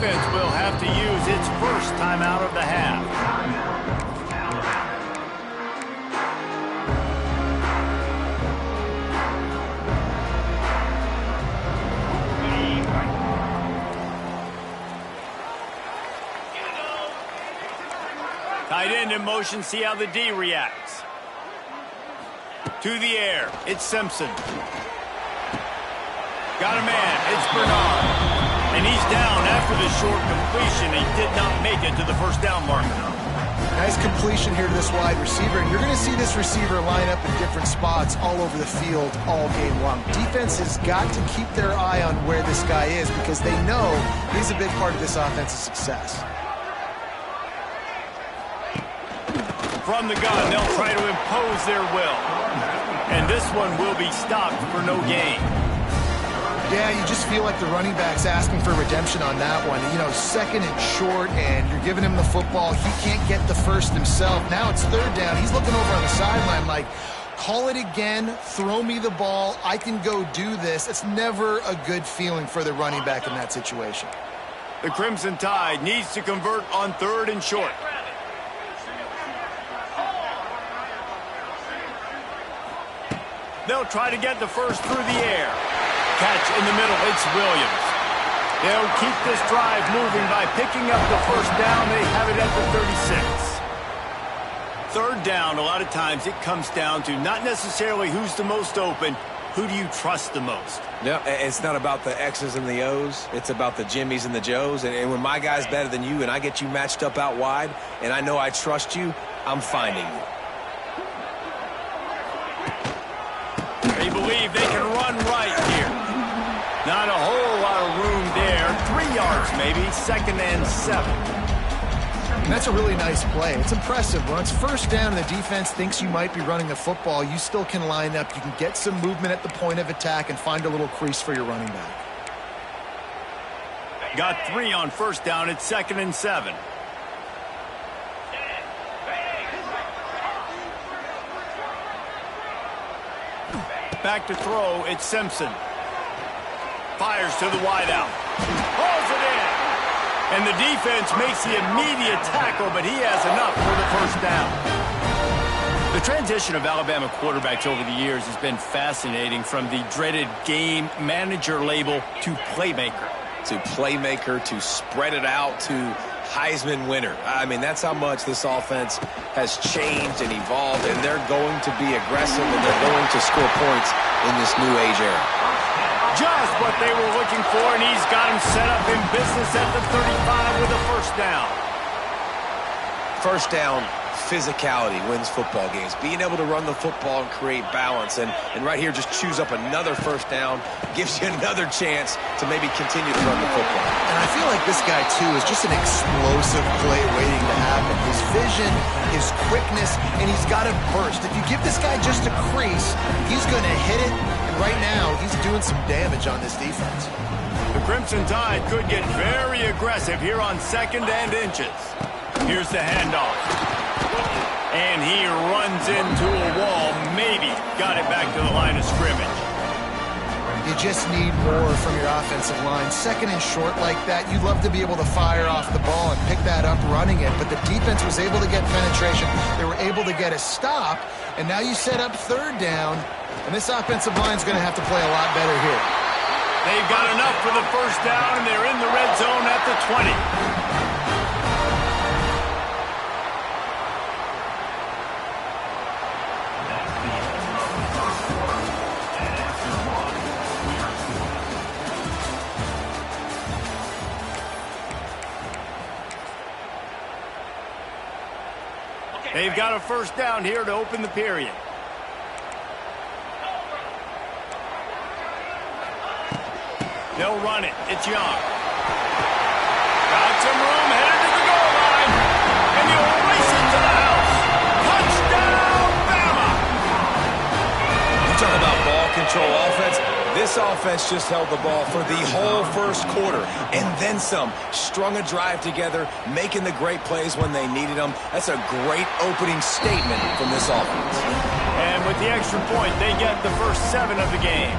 defense will have to use its first timeout of the half. Tight end in motion, see how the D reacts. To the air, it's Simpson. Got a man, it's Bernard. And he's down after the short completion. He did not make it to the first down marker. Nice completion here to this wide receiver, and you're going to see this receiver line up in different spots all over the field all game long. Defense has got to keep their eye on where this guy is because they know he's a big part of this offense's success. From the gun, they'll try to impose their will. And this one will be stopped for no gain. Yeah, you just feel like the running back's asking for redemption on that one. You know, second and short, and you're giving him the football. He can't get the first himself. Now it's third down. He's looking over on the sideline like, call it again, throw me the ball, I can go do this. It's never a good feeling for the running back in that situation. The Crimson Tide needs to convert on third and short. They'll try to get the first through the air. Catch in the middle, it's Williams. They'll keep this drive moving by picking up the first down. They have it at the 36. Third down, a lot of times it comes down to not necessarily who's the most open, who do you trust the most? No, it's not about the X's and the O's. It's about the Jimmys and the Joes. And when my guy's better than you and I get you matched up out wide and I know I trust you, I'm finding you. They believe they can run right here. Not a whole lot of room there. 3 yards maybe, 2nd and 7. And that's a really nice play. It's impressive. When it's first down and the defense thinks you might be running the football, you still can line up. You can get some movement at the point of attack and find a little crease for your running back. Got 3 on first down. It's 2nd and 7. Back to throw, it's Simpson. Fires to the wideout. Hauls it in. And the defense makes the immediate tackle, but he has enough for the first down. The transition of Alabama quarterbacks over the years has been fascinating, from the dreaded game manager label to playmaker. To playmaker, to spread it out, to Heisman winner. I mean, that's how much this offense has changed and evolved, and they're going to be aggressive, and they're going to score points in this new age era. Just what they were looking for, and he's got him set up in business at the 35 with a first down. First down, physicality wins football games. Being able to run the football and create balance, and right here just choose up another first down, gives you another chance to maybe continue to run the football. And I feel like this guy, too, is just an explosive play waiting to happen. His vision, his quickness, and he's got a burst. If you give this guy just a crease, he's going to hit it, and right now he's doing some damage on this defense. The Crimson Tide could get very aggressive here on 2nd and inches. Here's the handoff. And he runs into a wall, maybe got it back to the line of scrimmage. You just need more from your offensive line. 2nd and short like that, you'd love to be able to fire off the ball and pick that up running it, but the defense was able to get penetration. They were able to get a stop, and now you set up third down, and this offensive line's going to have to play a lot better here. They've got enough for the first down, and they're in the red zone at the 20. They've got a first down here to open the period. They'll run it. It's Young. Got some room, headed to the goal line. And he'll race it to the house. Touchdown, Bama! You talk about ball control offense. This offense just held the ball for the whole first quarter, and then some. Strung a drive together, making the great plays when they needed them. That's a great opening statement from this offense. And with the extra point, they get the first 7 of the game.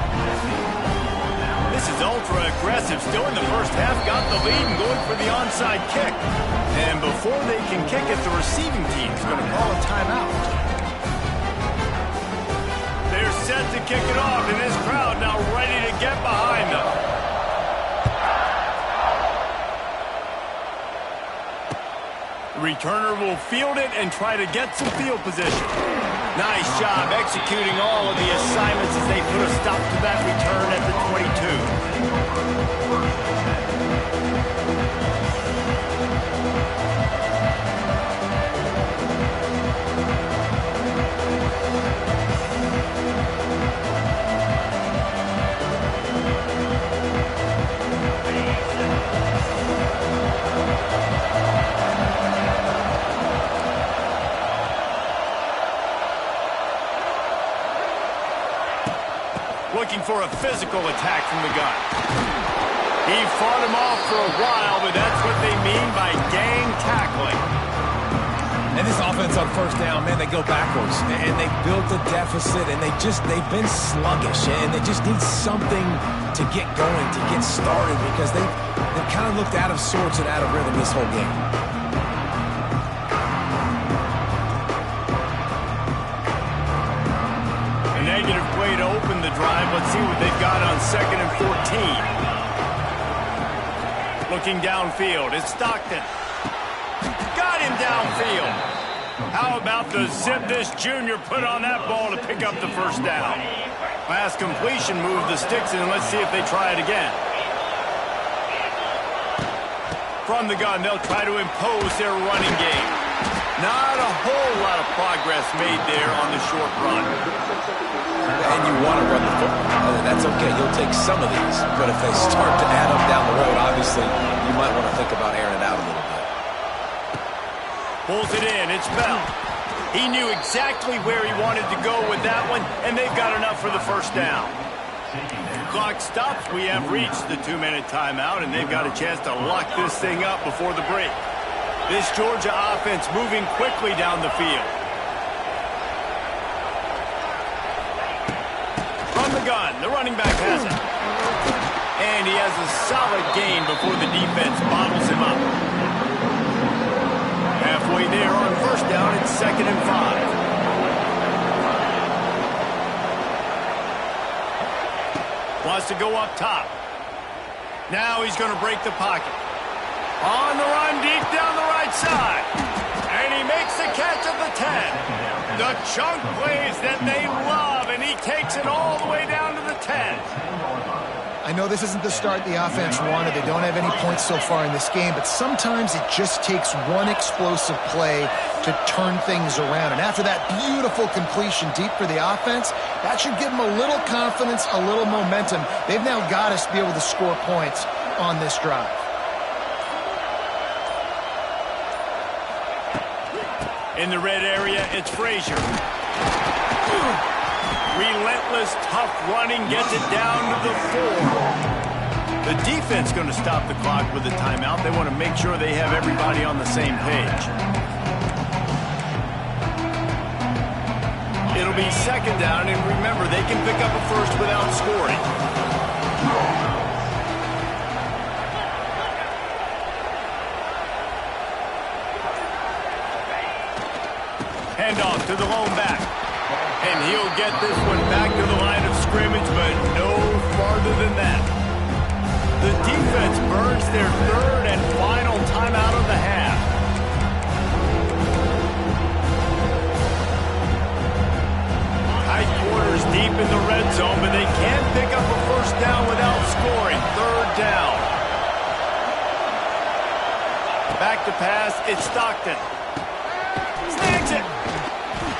This defense is ultra-aggressive. Still in the first half, got the lead and going for the onside kick. And before they can kick it, the receiving team's going to call a timeout. They're set to kick it off, and this crowd now ready to get behind them. Returner will field it and try to get some field position. Nice job executing all of the assignments as they put a stop to that return at the 22. Looking for a physical attack from the gun. He fought him off for a while, but that's what they mean by gang tackling. And this offense on first down, man, they go backwards. And they built a deficit, and they've been sluggish. And they just need something to get going, to get started, because they've kind of looked out of sorts and out of rhythm this whole game. Negative play to open the drive. Let's see what they've got on 2nd and 14. Looking downfield, it's Stockton. Got him downfield. How about the zip this junior put on that ball to pick up the first down? Last completion moved the sticks in. Let's see if they try it again. From the gun, they'll try to impose their running game. Not a whole lot of progress made there on the short run. And you want to run the football. That's okay. You'll take some of these. But if they start to add up down the road, obviously, you might want to think about airing it out a little bit. Pulls it in. It's Bell. He knew exactly where he wanted to go with that one, and they've got enough for the first down. Clock stops. We have reached the 2-minute timeout, and they've got a chance to lock this thing up before the break. This Georgia offense moving quickly down the field. From the gun, the running back has it. And he has a solid gain before the defense bottles him up. Halfway there on first down, it's 2nd and 5. Wants to go up top. Now he's going to break the pocket. On the run, deep down the right side. And he makes the catch at the 10. The chunk plays that they love, and he takes it all the way down to the 10. I know this isn't the start the offense wanted. They don't have any points so far in this game, but sometimes it just takes one explosive play to turn things around. And after that beautiful completion deep for the offense, that should give them a little confidence, a little momentum. They've now got us to be able to score points on this drive. In the red area, it's Frazier. Relentless, tough running gets it down to the 4. The defense going to stop the clock with a timeout. They want to make sure they have everybody on the same page. It'll be 2nd down, and remember, they can pick up a first without scoring. Handoff to the lone back. And he'll get this one back to the line of scrimmage, but no farther than that. The defense burns their 3rd and final timeout of the half. Tight quarters deep in the red zone, but they can't pick up a first down without scoring. 3rd down. Back to pass, it's Stockton. Snags it.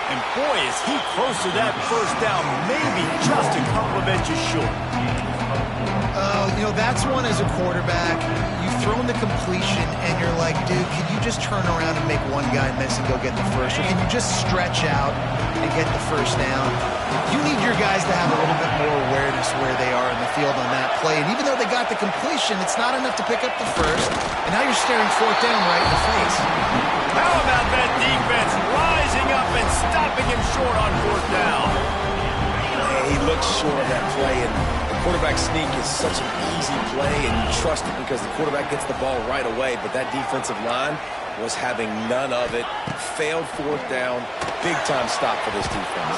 And boy, is he close to that first down, maybe just a couple of inches short. You know, that's one as a quarterback. You've thrown the completion, and you're like, dude, can you just turn around and make one guy miss and go get the first? Or can you just stretch out and get the first down? You need your guys to have a little bit more awareness where they are in the field on that play. And even though they got the completion, it's not enough to pick up the first. And now you're staring 4th down right in the face. How about that defense rising up and stopping him short on 4th down? He looks short of that play, and the Quarterback sneak is such an easy play, and you trust it because the quarterback gets the ball right away, but that defensive line was having none of it. Failed fourth down. Big-time stop for this defense.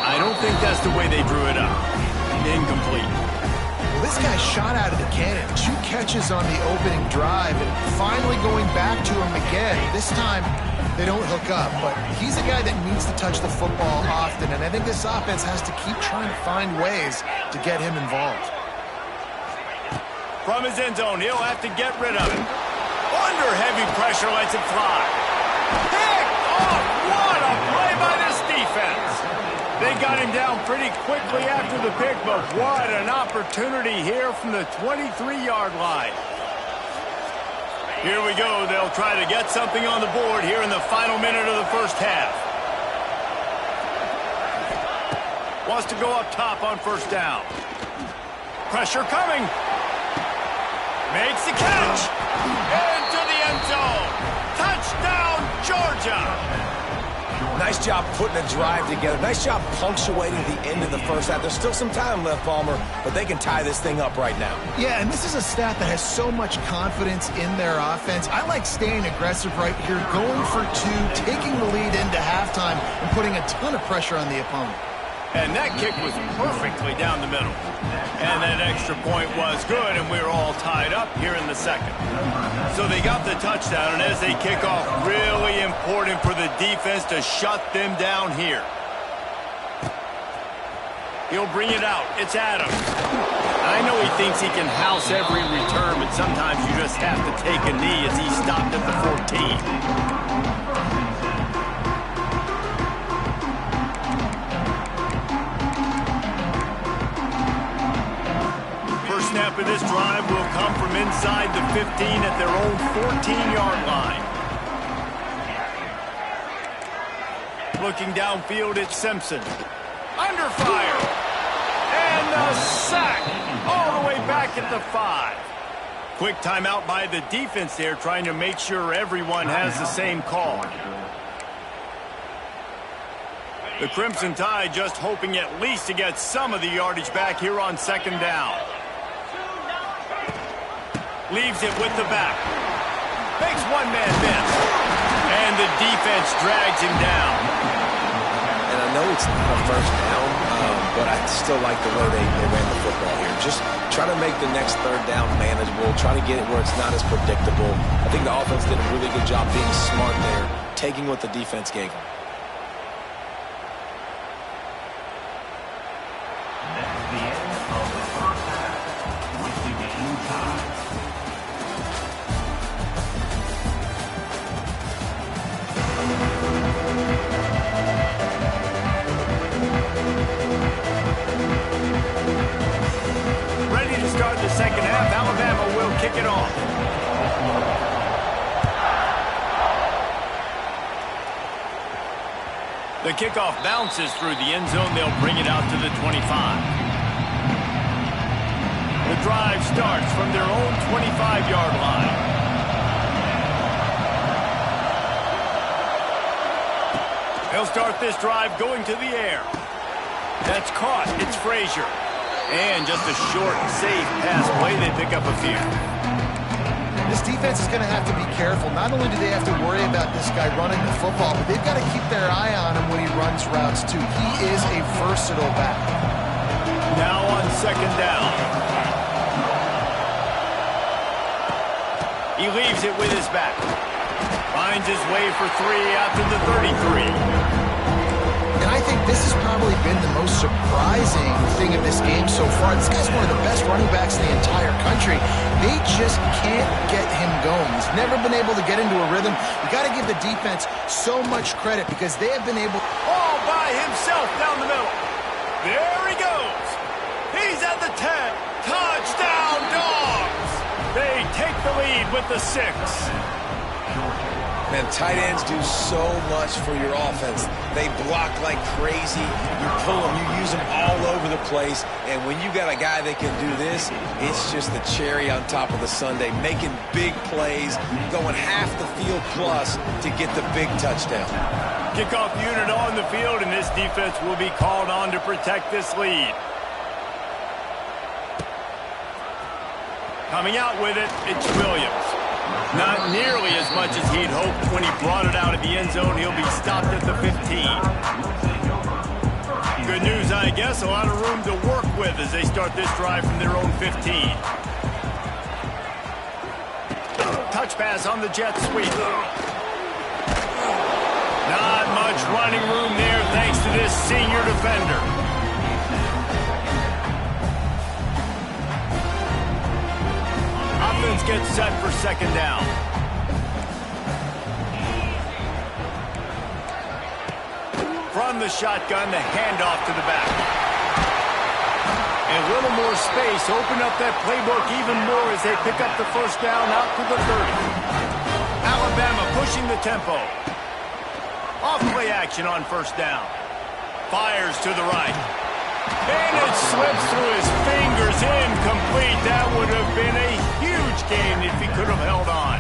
I don't think that's the way they drew it up. Incomplete. Well, this guy shot out of the cannon. 2 catches on the opening drive, and finally going back to him again. This time, they don't hook up, but he's a guy that needs to touch the football often, and I think this offense has to keep trying to find ways to get him involved. From his end zone, he'll have to get rid of it. Under heavy pressure, lets it fly. Picked off! What a play by this defense! They got him down pretty quickly after the pick, but what an opportunity here from the 23-yard line. Here we go. They'll try to get something on the board here in the final minute of the first half. Wants to go up top on first down. Pressure coming. Makes the catch. Into the end zone. Touchdown, Georgia. Nice job putting a drive together. Nice job punctuating the end of the first half. There's still some time left, Palmer, but they can tie this thing up right now. Yeah, and this is a staff that has so much confidence in their offense. I like staying aggressive right here, going for 2, taking the lead into halftime, and putting a ton of pressure on the opponent. And that kick was perfectly down the middle. And that extra point was good, and we're all tied up here in the second. So they got the touchdown, and as they kick off, really important for the defense to shut them down here. He'll bring it out. It's Adams. I know he thinks he can house every return, but sometimes you just have to take a knee as he stopped at the 14. Snap of this drive will come from inside the 15 at their own 14-yard line. Looking downfield, it's Simpson. Under fire. And a sack all the way back at the 5. Quick timeout by the defense there, trying to make sure everyone has the same call. The Crimson Tide just hoping at least to get some of the yardage back here on second down. Leaves it with the back. Makes one man miss. And the defense drags him down. And I know it's not a first down, but I still like the way they ran the football here. Just try to make the next third down manageable. Try to get it where it's not as predictable. I think the offense did a really good job being smart there, taking what the defense gave them. Second half, Alabama will kick it off. The kickoff bounces through the end zone. They'll bring it out to the 25. The drive starts from their own 25-yard line. They'll start this drive going to the air. That's caught. It's Frazier. And just a short, safe pass play, they pick up a few. This defense is going to have to be careful. Not only do they have to worry about this guy running the football, but they've got to keep their eye on him when he runs routes, too. He is a versatile back. Now on second down. He leaves it with his back. Finds his way for 3 out to the 33. And I think this has probably been the most surprising thing of this game so far. This guy's one of the best running backs in the entire country. They just can't get him going. He's never been able to get into a rhythm. You got to give the defense so much credit because they have been able... All by himself down the middle. There he goes. He's at the 10. Touchdown, Dogs. They take the lead with the 6. Man, tight ends do so much for your offense. They block like crazy. You pull them, you use them all over the place. And when you got a guy that can do this, it's just the cherry on top of the sundae, making big plays, going half the field plus to get the big touchdown. Kickoff unit on the field, and this defense will be called on to protect this lead. Coming out with it, it's Williams. Not nearly as much as he'd hoped when he brought it out of the end zone. He'll be stopped at the 15. Good news, I guess. A lot of room to work with as they start this drive from their own 15. Touch pass on the jet sweep. Not much running room there thanks to this senior defender. Offense gets set for second down. From the shotgun, the handoff to the back. And a little more space. Open up that playbook even more as they pick up the first down out to the 30. Alabama pushing the tempo. Off play action on first down. Fires to the right. And it slips through his fingers. Incomplete. That would have been a huge gain if he could have held on.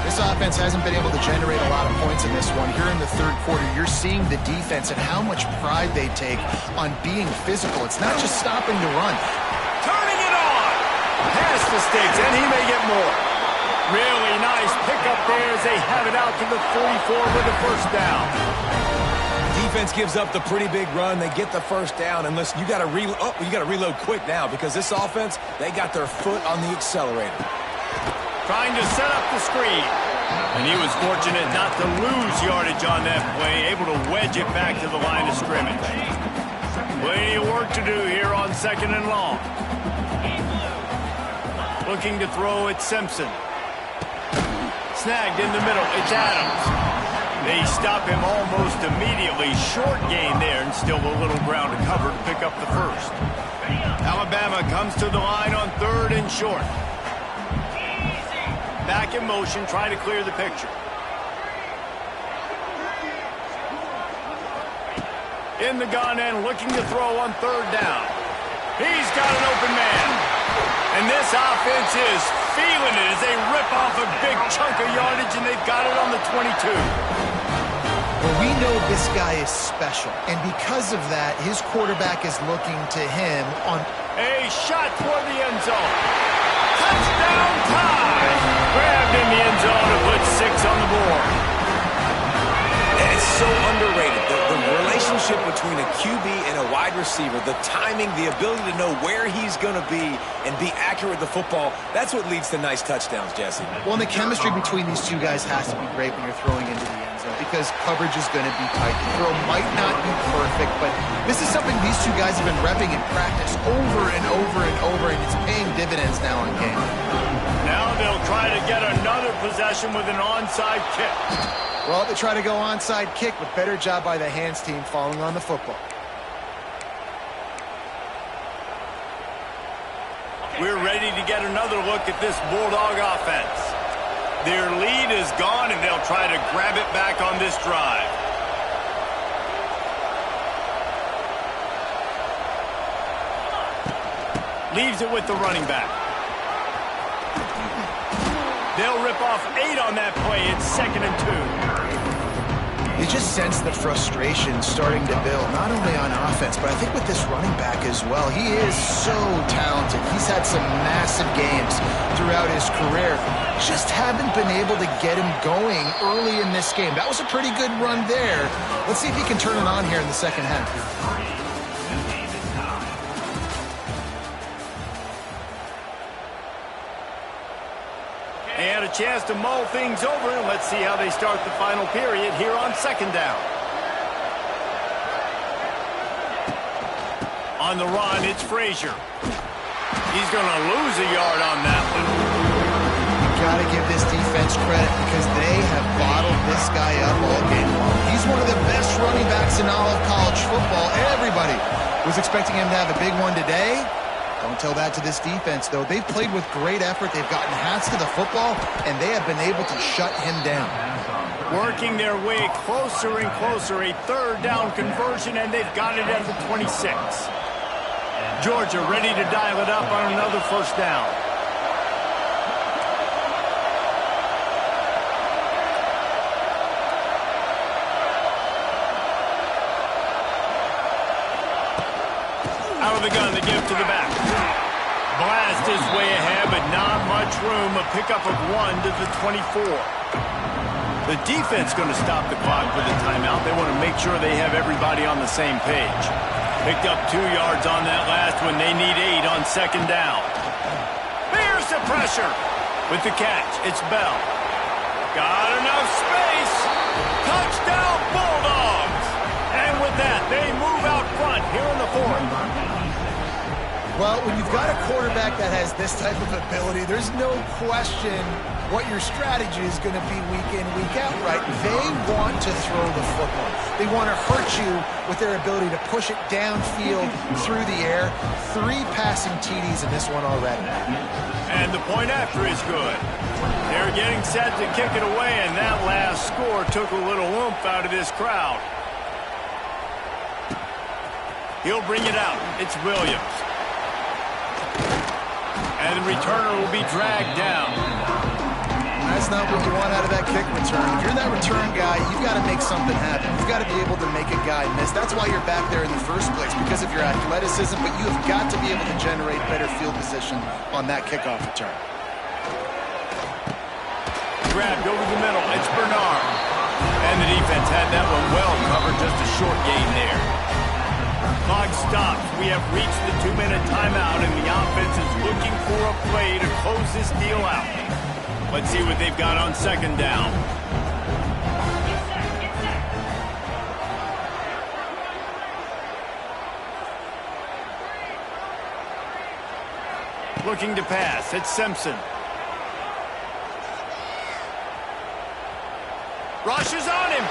This offense hasn't been able to generate a lot of points in this one. Here in the third quarter, you're seeing the defense and how much pride they take on being physical. It's not just stopping to run. Turning it on. Past the sticks, and he may get more. Really nice pickup there as they have it out to the 44 with the first down. Defense gives up the pretty big run. They get the first down. And listen, you got to reload quick now because this offense, they got their foot on the accelerator. Trying to set up the screen. And he was fortunate not to lose yardage on that play, able to wedge it back to the line of scrimmage. Plenty of work to do here on second and long. Looking to throw at Simpson. Snagged in the middle. It's Adams. They stop him almost immediately. Short gain there and still a little ground to cover to pick up the first. Alabama comes to the line on third and short. Back in motion, trying to clear the picture. In the gun and looking to throw on third down. He's got an open man. And this offense is feeling it as they rip off a big chunk of yardage, and they've got it on the 22. Well, we know this guy is special, and because of that, his quarterback is looking to him on a shot toward the end zone. Touchdown tie! Grabbed in the end zone to put 6 on the board. And it's so underrated. The relationship between a QB and a wide receiver, the timing, the ability to know where he's going to be and be accurate with the football, that's what leads to nice touchdowns, Jesse. Well, and the chemistry between these two guys has to be great when you're throwing into the end zone because coverage is going to be tight. The throw might not be perfect, but this is something these two guys have been repping in practice over and over and over, and it's paying dividends now in game. Now they'll try to get another possession with an onside kick. Well, they try to go onside kick, but better job by the hands team falling on the football. We're ready to get another look at this Bulldog offense. Their lead is gone, and they'll try to grab it back on this drive. Leaves it with the running back. They'll rip off 8 on that play. It's 2nd and 2. You just sense the frustration starting to build, not only on offense, but I think with this running back as well. He is so talented. He's had some massive games throughout his career. Just haven't been able to get him going early in this game. That was a pretty good run there. Let's see if he can turn it on here in the second half. And a chance to mull things over, and let's see how they start the final period here on second down. On the run, it's Frazier. He's going to lose a yard on that one. You got to give this defense credit because they have bottled this guy up all game long. He's one of the best running backs in all of college football. Everybody was expecting him to have a big one today. Don't tell that to this defense, though. They've played with great effort. They've gotten hats to the football, and they have been able to shut him down. Working their way closer and closer. A third down conversion, and they've got it at the 26. Georgia ready to dial it up on another first down. Out of the gun, they give to the back. Blast is way ahead, but room, a pickup of 1 to the 24. The defense going to stop the clock with a timeout. They want to make sure they have everybody on the same page. Picked up 2 yards on that last one. They need 8 on second down. Here's the pressure. With the catch, it's Bell. Got enough space. Touchdown, Bulldogs. And with that, they move out front here in the fourth. Well, when you've got a quarterback that has this type of ability, there's no question what your strategy is going to be week in, week out, right? They want to throw the football. They want to hurt you with their ability to push it downfield through the air. 3 passing TDs in this one already. And the point after is good. They're getting set to kick it away, and that last score took a little oomph out of this crowd. He'll bring it out. It's Williams. And the returner will be dragged down. That's not what you want out of that kick return. If you're that return guy, you've got to make something happen. You've got to be able to make a guy miss. That's why you're back there in the first place, because of your athleticism, but you have got to be able to generate better field position on that kickoff return. Grabbed over the middle. It's Bernard. And the defense had that one well covered. Just a short gain there. Clock stops. We have reached the 2-minute timeout, and the offense is looking for a play to close this deal out. Let's see what they've got on second down. Looking to pass. It's Simpson. Rushes on him.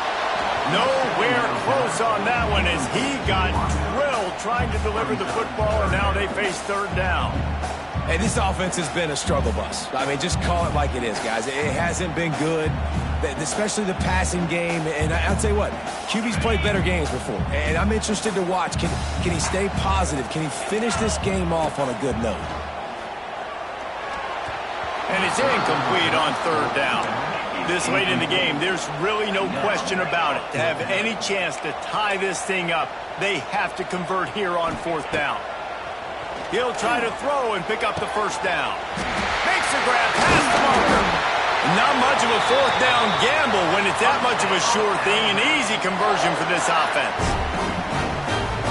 Nowhere close on that one as he got drilled trying to deliver the football, and now they face third down. Hey, this offense has been a struggle bus. I mean, just call it like it is, guys. It hasn't been good, especially the passing game. And I'll tell you what, QB's played better games before. And I'm interested to watch. Can he stay positive? Can he finish this game off on a good note? And it's incomplete on third down. This late in the game, there's really no question about it. To have any chance to tie this thing up, they have to convert here on fourth down. He'll try to throw and pick up the first down. Makes a grab past the marker. Not much of a fourth down gamble when it's that much of a sure thing. An easy conversion for this offense.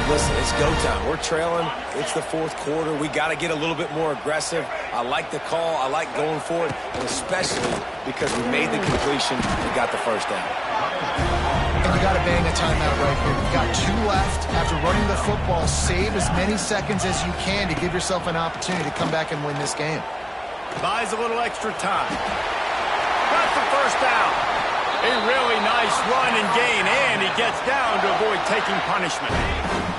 Listen, it's go time. We're trailing. It's the fourth quarter. We got to get a little bit more aggressive. I like the call. I like going for it, and especially because we made the completion and got the first down. And you got to bang a timeout right here. You've got 2 left. After running the football, save as many seconds as you can to give yourself an opportunity to come back and win this game. Buys a little extra time. Got the first down. A really nice run and gain, and he gets down to avoid taking punishment.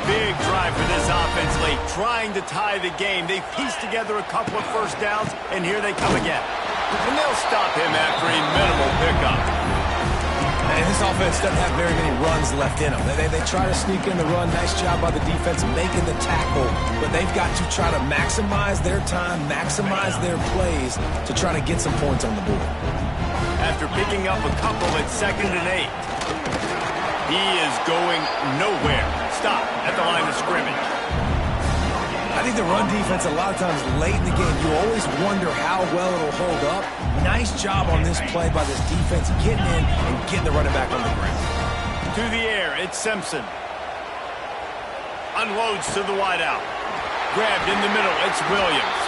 Big drive for this offense late, trying to tie the game. They pieced together a couple of first downs, and here they come again. And they'll stop him after a minimal pickup. And this offense doesn't have very many runs left in them. They try to sneak in the run. Nice job by the defense making the tackle. But they've got to try to maximize their time, maximize their plays to try to get some points on the board. After picking up a couple at 2nd and 8. He is going nowhere. Stop at the line of scrimmage. I think the run defense, a lot of times late in the game, you always wonder how well it'll hold up. Nice job on this play by this defense, getting in and getting the running back on the ground. To the air, it's Simpson. Unloads to the wideout. Grabbed in the middle, it's Williams.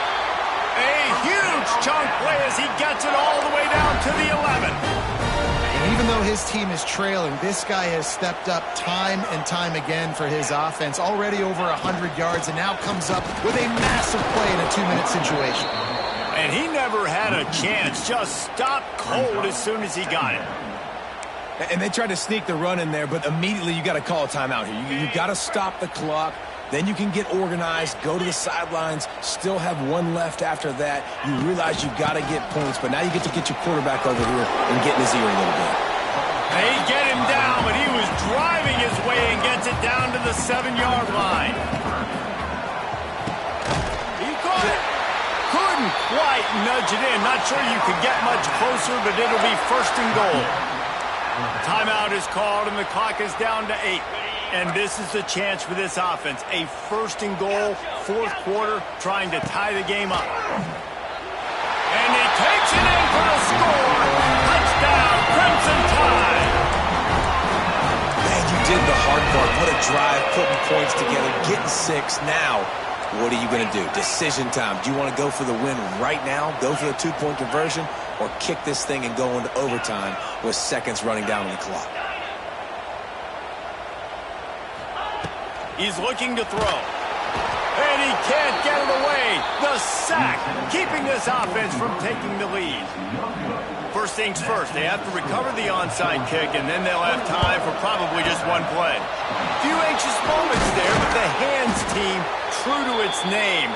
A huge chunk play as he gets it all the way down to the 11. And even though his team is trailing, this guy has stepped up time and time again for his offense. Already over 100 yards and now comes up with a massive play in a 2-minute situation. And he never had a chance. Just stopped cold as soon as he got it. And they tried to sneak the run in there, but immediately you got to call a timeout here. You got to stop the clock. Then you can get organized, go to the sidelines, still have 1 left after that. You realize you got to get points, but now you get to get your quarterback over here and get in his ear a little bit. They get him down, but he was driving his way and gets it down to the 7-yard line. He caught it. Couldn't quite nudge it in. Not sure you could get much closer, but it'll be 1st and goal. Timeout is called, and the clock is down to 8. And this is the chance for this offense. A 1st and goal, 4th quarter, trying to tie the game up. And he drive, putting points together, getting 6. Now, what are you going to do? Decision time. Do you want to go for the win right now, go for the 2-point conversion, or kick this thing and go into overtime with seconds running down on the clock? He's looking to throw. And he can't get it away. The sack, keeping this offense from taking the lead. First things first, they have to recover the onside kick, and then they'll have time for probably just one play. Few anxious moments there, but the hands team, true to its name,